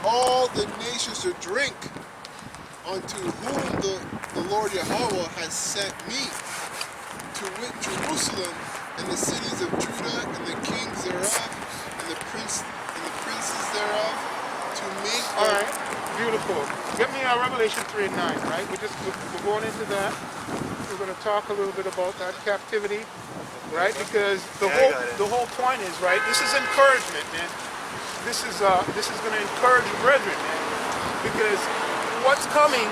all the nations to drink, unto whom the Lord Yahweh has sent me, to wit Jerusalem, and the cities of Judah, and the kings thereof, and the princes thereof, to make them... All right, beautiful. Get me Revelation 3 and 9, right? We're going into that. We're going to talk a little bit about that captivity, right? Because the whole point is, right, this is encouragement, man. This is going to encourage the brethren, man. Because what's coming,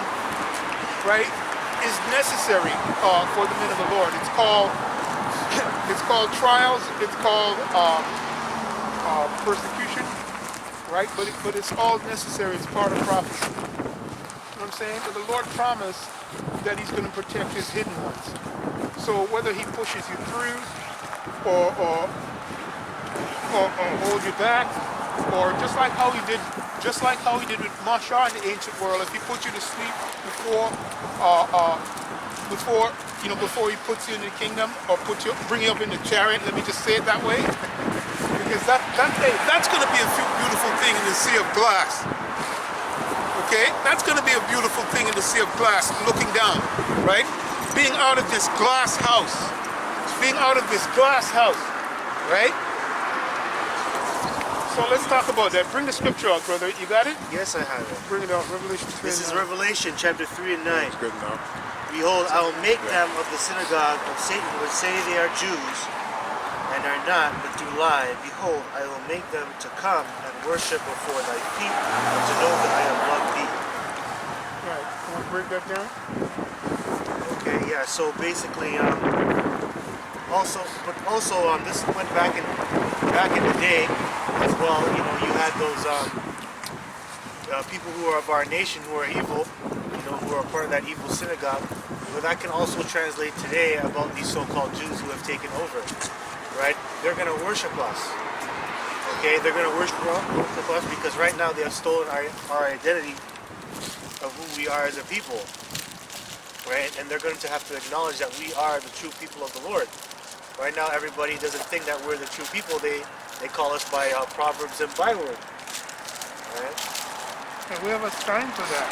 right, is necessary for the men of the Lord. It's called trials. It's called persecution, right? But it's all necessary. It's part of prophecy. You know what I'm saying? But the Lord promised that He's going to protect His hidden ones. So whether He pushes you through, or hold you back, or just like how He did with Mashah in the ancient world, if He put you to sleep before He puts you in the kingdom, or bring you up in the chariot, let me just say it that way, because that's going to be a beautiful thing in the sea of glass. Okay, that's going to be a beautiful thing in the sea of glass, looking down, right? Being out of this glass house, right? So let's talk about that. Bring the scripture out, brother. You got it? Yes, I have it. Bring it out. Revelation 3 This and is 9. Revelation chapter 3 and 9. That's good enough. Behold, I will make them of the synagogue of Satan which say they are Jews, and are not, but do lie. Behold, I will make them to come and worship before thy feet, and to know that I have loved thee. Right. Want to break that down? Okay, yeah. So basically, this went back in the day as well. You know, you had those people who are of our nation who are evil, you know, who are part of that evil synagogue. But that can also translate today about these so-called Jews who have taken over, right? They're going to worship us. Okay, they're going to worship us because right now they have stolen our identity of who we are as a people, right? And they're going to have to acknowledge that we are the true people of the Lord. Right now, everybody doesn't think that we're the true people. They call us by proverbs and byword, right? And we have a sign for that.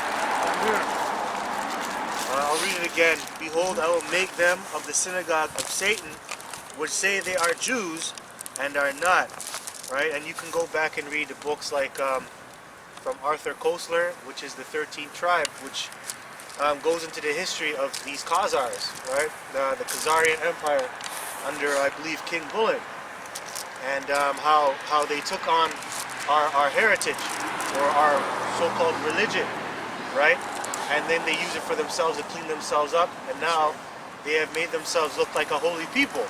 Here. I'll read it again. Behold, I will make them of the synagogue of Satan, which say they are Jews and are not. Right? And you can go back and read the books like from Arthur Koestler, which is the 13th tribe, which goes into the history of these Khazars, right? The Khazarian Empire under, I believe, King Bullen, and how they took on our heritage, or our so-called religion, right? And then they use it for themselves to clean themselves up, and now they have made themselves look like a holy people.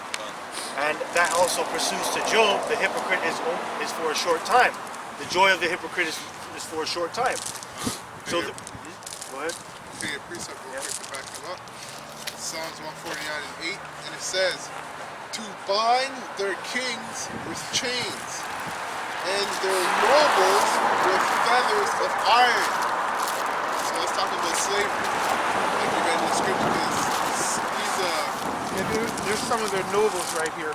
And that also pursues to Job. The hypocrite is for a short time. The joy of the hypocrite is for a short time. So, go ahead. Okay, a precept real quick to back you up. Psalms 149 and 8, and it says, to bind their kings with chains, and their nobles with feathers of iron. So let's talk about slavery. Like you read in the scripture, There's some of their nobles right here.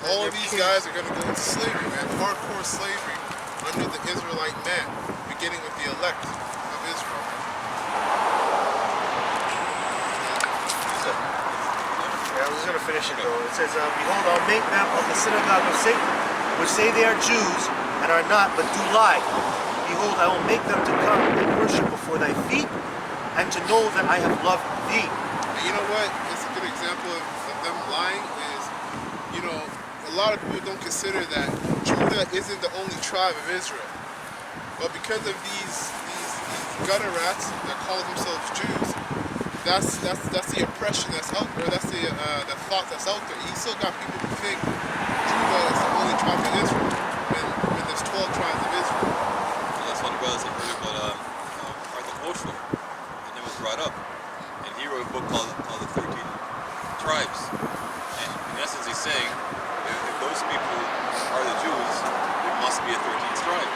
All of these guys are going to go into slavery, man. Hardcore slavery under the Israelite man, beginning with the elect of Israel. Yeah, I was going to finish it though. It says, behold, I'll make them of the synagogue of Satan, which say they are Jews and are not, but do lie. Behold, I will make them to come and worship before thy feet, and to know that I have loved thee. And you know what? It's a good example of them lying is, you know, a lot of people don't consider that Judah isn't the only tribe of Israel. But because of these gutter rats that call themselves Jews, that's the oppression that's out there. That's the thought that's out there. You still got people who think Judah is the only tribe of Israel when there's 12 tribes of Israel. Well, that's one of the brothers that heard about Arthur Koestler, and it was brought up. And he wrote a book called The 13 Tribes. And in essence, he's saying if those people are the Jews, there must be a 13th tribe,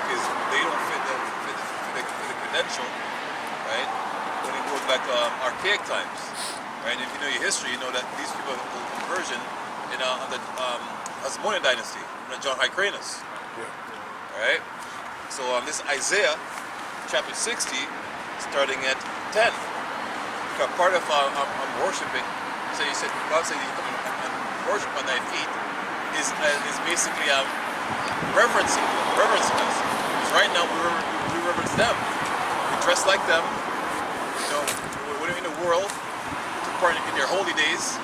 because they don't fit the credential, right? When it goes back to archaic times, right? If you know your history, you know that these people of conversion in the Hasmonean dynasty, under John Hyrcanus, right? So this Isaiah chapter 60, starting at 10. Because part of I'm worshiping, so you said, God said you come and worship on thy feet, is basically reverencing us. Because right now we reverence them. We dress like them. You know, we're in the world, took part in their holy days,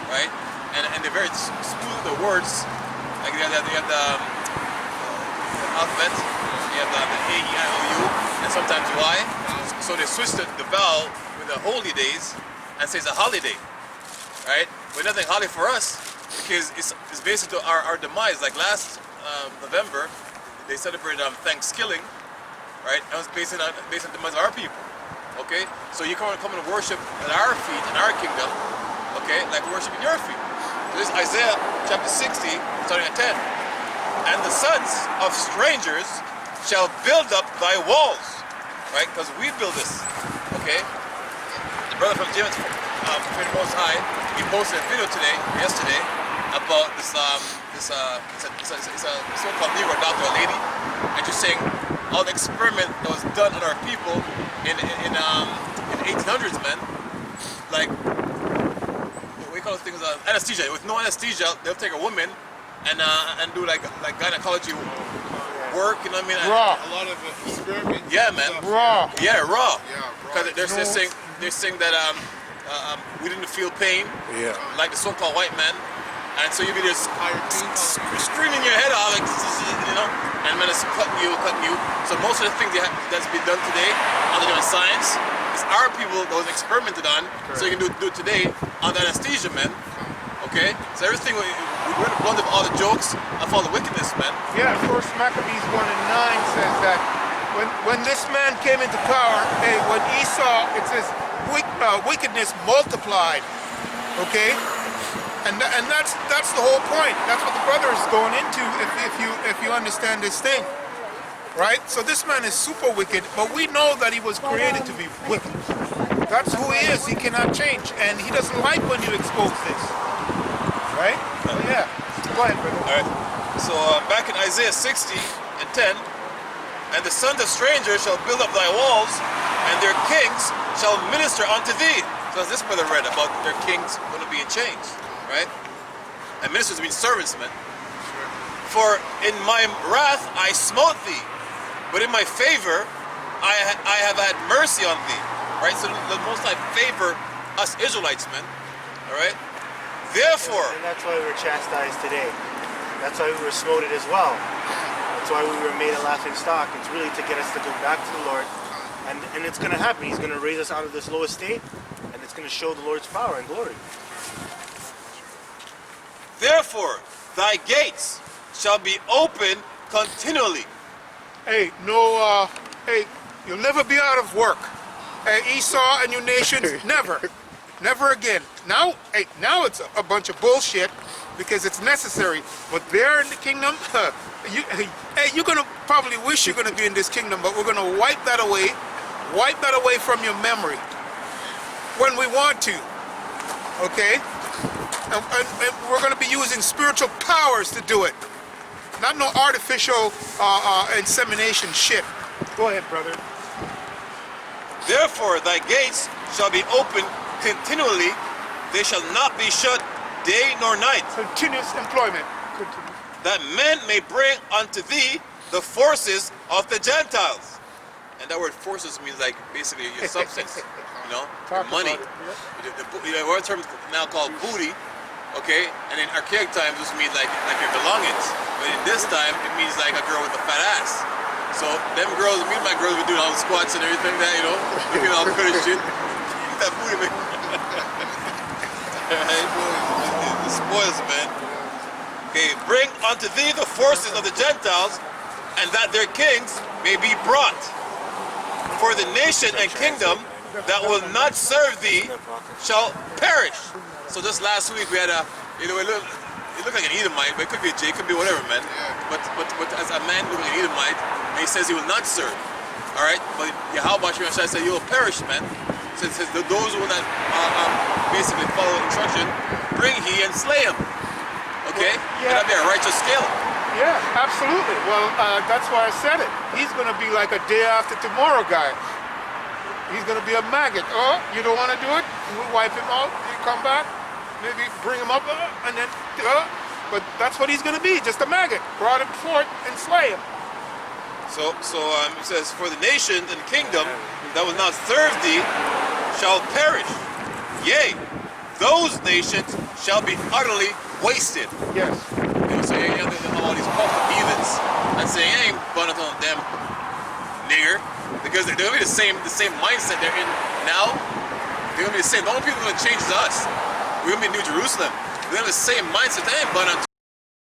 right? And they're very smooth with the words. Like they have the alphabet, you have the A, E, I, O, U, and sometimes Y. So they switched the vowel with the holy days and says a holiday, right? But nothing holy for us because it's basically our demise. Like last November, they celebrated Thanksgiving, right? That was based on the demise of our people, okay? So you come and worship at our feet in our kingdom, okay? Like worship in your feet. So this is Isaiah chapter 60, starting at 10. And the sons of strangers shall build up thy walls, right? Because we build this, okay? The brother from James, from the Most High, he posted a video yesterday, about this it's a so-called Negro doctor, a lady, and she's saying all the experiment that was done on our people in 1800s, man. Like we call those things anesthesia. With no anesthesia, they'll take a woman and do like gynecology work, you know what I mean? Raw. A lot of experiment. Yeah, man. Stuff. Raw. Yeah, raw. Yeah, raw. Because they're saying that we didn't feel pain, Yeah. like the so-called white man, and so you be just Higher pain screaming your head off, like, you know, and man is cutting you. So most of the things that's been done today, other than science, is our people that was experimented on. So you can do it today on the anesthesia, man. Okay, so everything we're the blunt of all the jokes of all the wickedness, man. Yeah, First Maccabees 1:9 says that when this man came into power, when Esau, it says wickedness multiplied. Okay, and that's the whole point. That's what the brother is going into. If you understand this thing, right? So this man is super wicked, but we know that he was created to be wicked. That's who he is. He cannot change, and he doesn't like when you expose this. Right? So yeah. Go ahead, brother. All right. So back in Isaiah 60 and 10, and the sons of strangers shall build up thy walls, and their kings shall minister unto thee. So as this brother read about their kings going to be in chains, right? And ministers mean servants, man. For in my wrath I smote thee, but in my favor I have had mercy on thee. Right? So the Most High favor us Israelites, man. All right? Therefore, and that's why we're chastised today. That's why we were smoted as well. That's why we were made a laughing stock. It's really to get us to go back to the Lord. And it's going to happen. He's going to raise us out of this low estate, and it's going to show the Lord's power and glory. therefore, thy gates shall be open continually. Hey, you'll never be out of work. Hey, Esau and your nations, never again. Now it's a bunch of bullshit because it's necessary. But there in the kingdom, you're gonna probably wish you're gonna be in this kingdom, but we're gonna wipe that away from your memory when we want to. Okay, and we're gonna be using spiritual powers to do it, not no artificial insemination shit. Go ahead, brother. Therefore, thy gates shall be open continually; they shall not be shut day nor night. Continuous employment. Continue. That men may bring unto thee the forces of the Gentiles. And that word forces means like basically your substance, you know, your money. One term now called booty, okay? And in archaic times this means like your belongings. But in this time it means like a girl with a fat ass. So them girls, me and my girls were doing all the squats and everything that, you know, looking at all the good shit. That booty, man. It spoils, man. Okay, bring unto thee the forces of the Gentiles, and that their kings may be brought. For the nation and kingdom that will not serve thee shall perish. So just last week we had it looked like an Edomite, but it could be a J, it could be whatever, man. But as a man looking like an Edomite, and he says he will not serve. All right, but Yahweh said you will perish, man. It says those who will not basically follow instruction, bring he and slay him. Okay? Yeah. That'd be a righteous scale. Yeah, absolutely. Well, that's why I said it. He's going to be like a day after tomorrow guy. He's going to be a maggot. Oh, you don't want to do it? We'll wipe him out. You come back, maybe bring him up, and then, but that's what he's going to be, just a maggot. Brought him forth and slay him. So it says, for the nation and kingdom that will not serve thee shall perish. Yea, those nations shall be utterly wasted. Yes. You know, so you have all these puffed heathens and saying, I ain't bunting on them, nigger. Because they're gonna be the same mindset they're in now. They're gonna be the same. The only people who's gonna change is us. We're gonna be New Jerusalem. We're gonna have the same mindset. They ain't bunting on